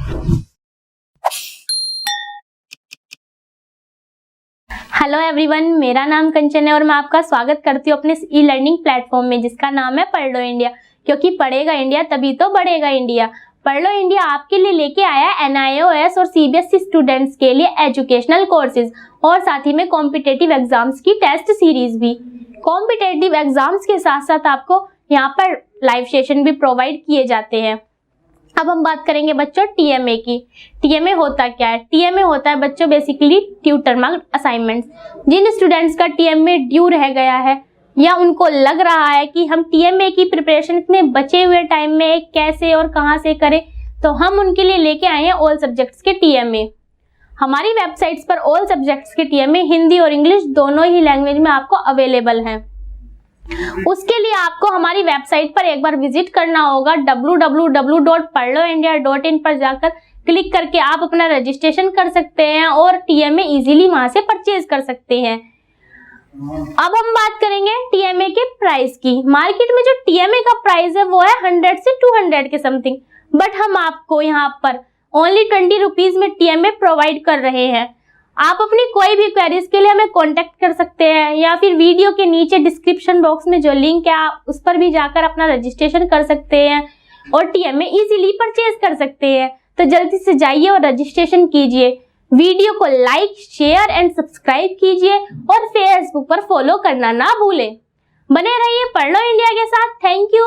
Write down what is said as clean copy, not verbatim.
Hello everyone, मेरा नाम कंचन है और मैं आपका स्वागत करती हूँ अपने ई लर्निंग प्लेटफॉर्म में जिसका नाम है पढ़ लो इंडिया, क्योंकि पढ़ेगा इंडिया तभी तो बढ़ेगा इंडिया। पढ़ लो इंडिया आपके लिए लेके आया है NIOS और CBSE स्टूडेंट्स के लिए एजुकेशनल कोर्सेज और साथ ही में कॉम्पिटेटिव एग्जाम्स की टेस्ट सीरीज भी। कॉम्पिटेटिव एग्जाम्स के साथ साथ आपको यहाँ पर लाइव सेशन भी प्रोवाइड किए जाते हैं। अब हम बात करेंगे बच्चों TMA की। TMA होता क्या है? TMA होता है बच्चों बेसिकली ट्यूटर मार्क्ड असाइनमेंट्स। जिन स्टूडेंट्स का TMA ड्यू रह गया है या उनको लग रहा है कि हम TMA की प्रिपरेशन इतने बचे हुए टाइम में कैसे और कहां से करें, तो हम उनके लिए लेके आए हैं ऑल सब्जेक्ट्स के TMA। हमारी वेबसाइट्स पर ऑल सब्जेक्ट्स के TMA हिंदी और इंग्लिश दोनों ही लैंग्वेज में आपको अवेलेबल हैं। उसके लिए आपको हमारी वेबसाइट पर एक बार विजिट करना होगा। www.padhloindia.in पर जाकर क्लिक करके आप अपना रजिस्ट्रेशन कर सकते हैं और TMA इजीली वहां से परचेज कर सकते हैं। अब हम बात करेंगे TMA के प्राइस की। मार्केट में जो TMA का प्राइस है वो है 100 से 200 के समथिंग, बट हम आपको यहाँ पर ओनली 20 रुपीज में TMA प्रोवाइड कर रहे हैं। आप अपनी कोई भी क्वेरीज के लिए हमें कांटेक्ट कर सकते हैं या फिर वीडियो के नीचे डिस्क्रिप्शन बॉक्स में जो लिंक है आप उस पर भी जाकर अपना रजिस्ट्रेशन कर सकते हैं और TMA इजीली परचेज कर सकते हैं। तो जल्दी से जाइए और रजिस्ट्रेशन कीजिए। वीडियो को लाइक, शेयर एंड सब्सक्राइब कीजिए और फेसबुक पर फॉलो करना ना भूलें। बने रहिए पढ़ लो इंडिया के साथ। Thank you.